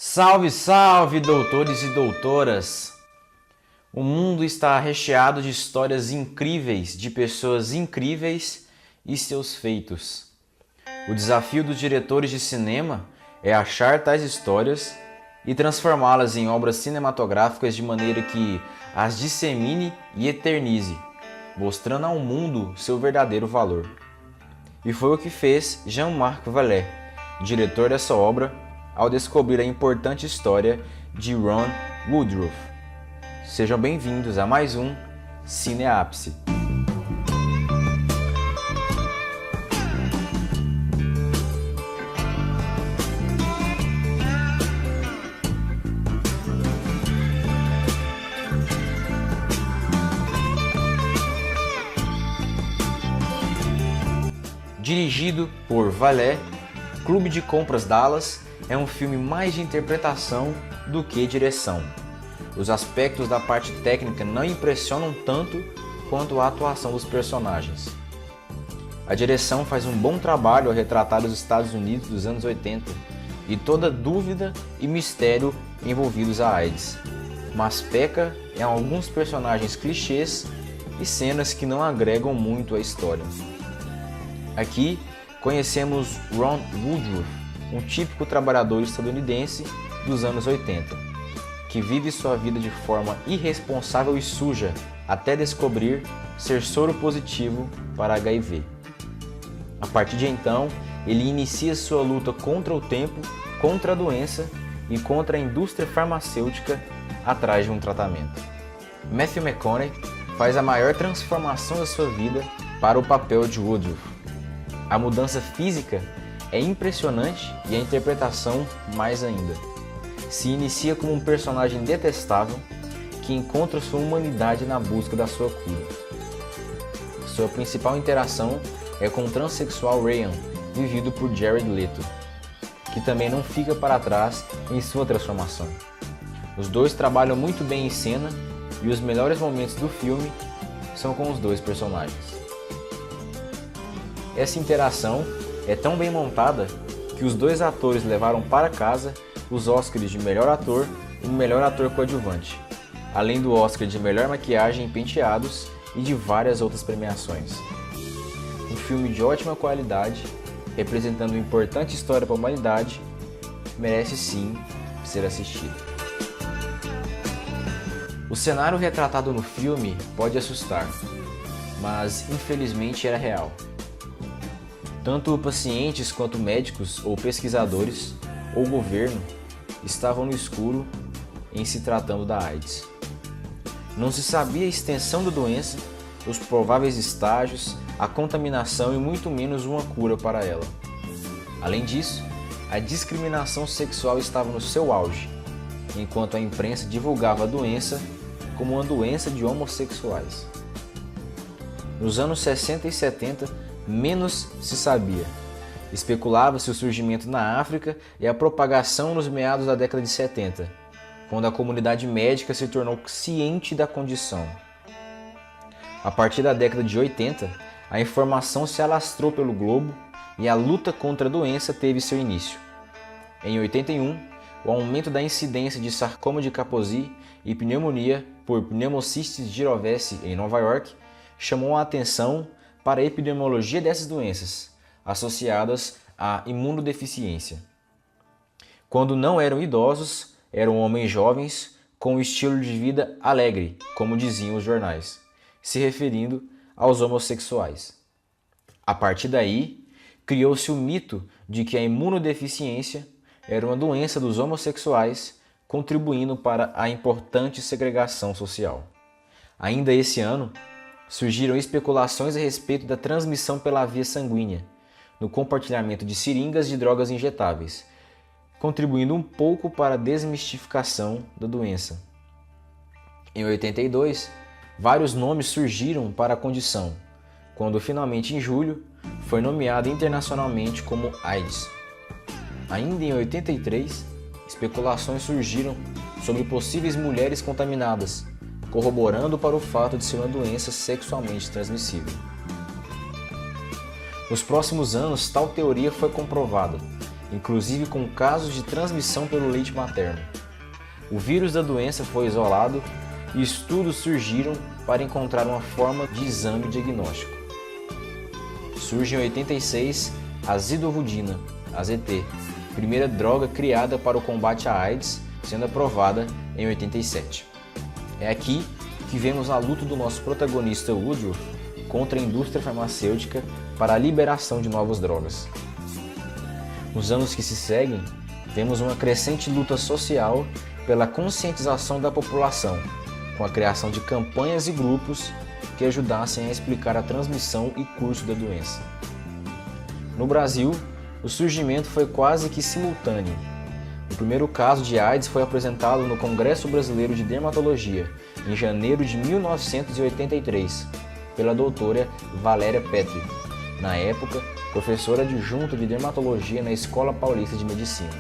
Salve, salve, doutores e doutoras! O mundo está recheado de histórias incríveis, de pessoas incríveis e seus feitos. O desafio dos diretores de cinema é achar tais histórias e transformá-las em obras cinematográficas de maneira que as dissemine e eternize, mostrando ao mundo seu verdadeiro valor. E foi o que fez Jean-Marc Vallée, diretor dessa obra, ao descobrir a importante história de Ron Woodroof. Sejam bem-vindos a mais um Cineápice. Dirigido por Vallée, Clube de Compras Dallas é um filme mais de interpretação do que direção. Os aspectos da parte técnica não impressionam tanto quanto a atuação dos personagens. A direção faz um bom trabalho ao retratar os Estados Unidos dos anos 80 e toda dúvida e mistério envolvidos à AIDS, mas peca em alguns personagens clichês e cenas que não agregam muito à história. Aqui conhecemos Ron Woodroof, um típico trabalhador estadunidense dos anos 80, que vive sua vida de forma irresponsável e suja até descobrir ser soro positivo para HIV. A partir de então, ele inicia sua luta contra o tempo, contra a doença e contra a indústria farmacêutica atrás de um tratamento. Matthew McConaughey faz a maior transformação da sua vida para o papel de Woodroof. A mudança física é impressionante e a interpretação mais ainda. Se inicia como um personagem detestável que encontra sua humanidade na busca da sua cura. Sua principal interação é com o transexual Ryan, vivido por Jared Leto, que também não fica para trás em sua transformação. Os dois trabalham muito bem em cena e os melhores momentos do filme são com os dois personagens. Essa interação é tão bem montada que os dois atores levaram para casa os Oscars de melhor ator e melhor ator coadjuvante, além do Oscar de melhor maquiagem e penteados e de várias outras premiações. Um filme de ótima qualidade, representando uma importante história para a humanidade, merece sim ser assistido. O cenário retratado no filme pode assustar, mas infelizmente era real. Tanto pacientes quanto médicos ou pesquisadores ou governo estavam no escuro em se tratando da AIDS. Não se sabia a extensão da doença, os prováveis estágios, a contaminação e muito menos uma cura para ela. Além disso, a discriminação sexual estava no seu auge, enquanto a imprensa divulgava a doença como uma doença de homossexuais. Nos anos 60 e 70, menos se sabia. Especulava-se o surgimento na África e a propagação nos meados da década de 70, quando a comunidade médica se tornou ciente da condição. A partir da década de 80, a informação se alastrou pelo globo e a luta contra a doença teve seu início. Em 81, o aumento da incidência de sarcoma de Kaposi e pneumonia por pneumocystis jirovecii em Nova York chamou a atenção para a epidemiologia dessas doenças, associadas à imunodeficiência. Quando não eram idosos, eram homens jovens com um estilo de vida alegre, como diziam os jornais, se referindo aos homossexuais. A partir daí, criou-se o mito de que a imunodeficiência era uma doença dos homossexuais, contribuindo para a importante segregação social. Ainda esse ano, surgiram especulações a respeito da transmissão pela via sanguínea, no compartilhamento de seringas de drogas injetáveis, contribuindo um pouco para a desmistificação da doença. Em 82, vários nomes surgiram para a condição, quando finalmente em julho foi nomeada internacionalmente como AIDS. Ainda em 83, especulações surgiram sobre possíveis mulheres contaminadas, corroborando para o fato de ser uma doença sexualmente transmissível. Nos próximos anos, tal teoria foi comprovada, inclusive com casos de transmissão pelo leite materno. O vírus da doença foi isolado e estudos surgiram para encontrar uma forma de exame diagnóstico. Surge em 86 a zidovudina, AZT, primeira droga criada para o combate à AIDS, sendo aprovada em 87. É aqui que vemos a luta do nosso protagonista Woodruff contra a indústria farmacêutica para a liberação de novas drogas. Nos anos que se seguem, vemos uma crescente luta social pela conscientização da população, com a criação de campanhas e grupos que ajudassem a explicar a transmissão e curso da doença. No Brasil, o surgimento foi quase que simultâneo. O primeiro caso de AIDS foi apresentado no Congresso Brasileiro de Dermatologia, em janeiro de 1983, pela doutora Valéria Petri, na época professora adjunta de dermatologia na Escola Paulista de Medicina.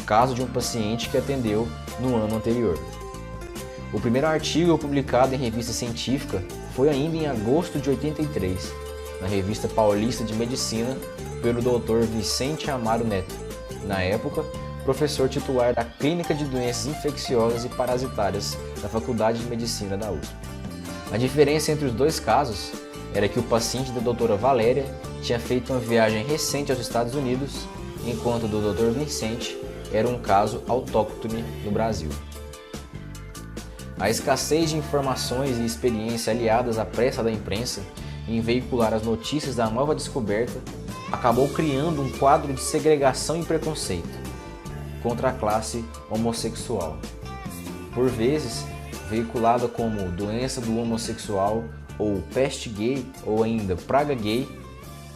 Caso de um paciente que atendeu no ano anterior. O primeiro artigo publicado em revista científica foi ainda em agosto de 83, na Revista Paulista de Medicina, pelo Dr. Vicente Amaro Neto, na época professor titular da Clínica de Doenças Infecciosas e Parasitárias da Faculdade de Medicina da USP. A diferença entre os dois casos era que o paciente da doutora Valéria tinha feito uma viagem recente aos Estados Unidos, enquanto o do Dr. Vicente era um caso autóctone no Brasil. A escassez de informações e experiência aliadas à pressa da imprensa em veicular as notícias da nova descoberta acabou criando um quadro de segregação e preconceito contra a classe homossexual. Por vezes, veiculada como doença do homossexual ou peste gay ou ainda praga gay,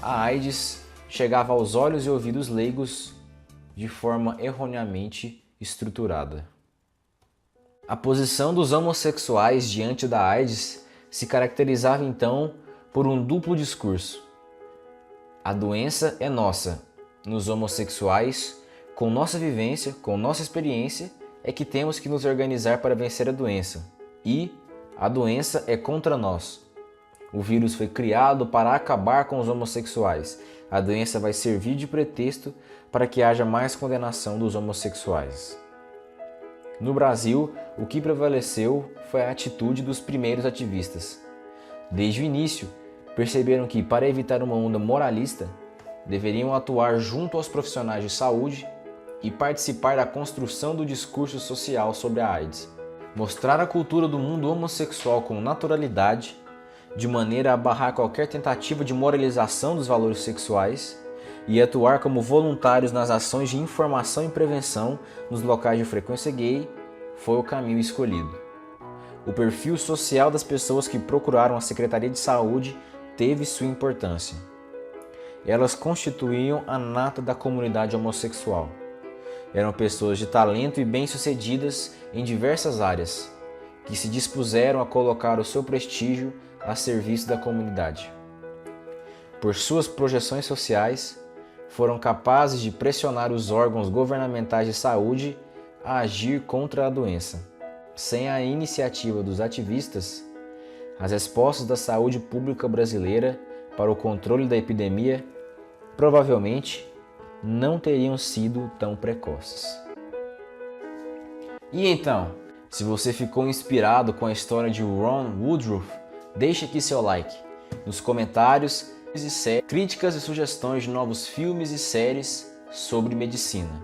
a AIDS chegava aos olhos e ouvidos leigos de forma erroneamente estruturada. A posição dos homossexuais diante da AIDS se caracterizava então por um duplo discurso. A doença é nossa, nos homossexuais, com nossa vivência, com nossa experiência, é que temos que nos organizar para vencer a doença. E a doença é contra nós. O vírus foi criado para acabar com os homossexuais. A doença vai servir de pretexto para que haja mais condenação dos homossexuais. No Brasil, o que prevaleceu foi a atitude dos primeiros ativistas. Desde o início, perceberam que, para evitar uma onda moralista, deveriam atuar junto aos profissionais de saúde e participar da construção do discurso social sobre a AIDS. Mostrar a cultura do mundo homossexual com naturalidade, de maneira a barrar qualquer tentativa de moralização dos valores sexuais, e atuar como voluntários nas ações de informação e prevenção nos locais de frequência gay, foi o caminho escolhido. O perfil social das pessoas que procuraram a Secretaria de Saúde teve sua importância. Elas constituíam a nata da comunidade homossexual. Eram pessoas de talento e bem-sucedidas em diversas áreas, que se dispuseram a colocar o seu prestígio a serviço da comunidade. Por suas projeções sociais, foram capazes de pressionar os órgãos governamentais de saúde a agir contra a doença. Sem a iniciativa dos ativistas, as respostas da saúde pública brasileira para o controle da epidemia provavelmente não teriam sido tão precoces. E então, se você ficou inspirado com a história de Ron Woodruff, deixe aqui seu like. Nos comentários, críticas e sugestões de novos filmes e séries sobre medicina.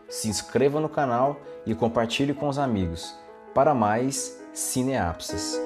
Se inscreva no canal e compartilhe com os amigos para mais cineápses.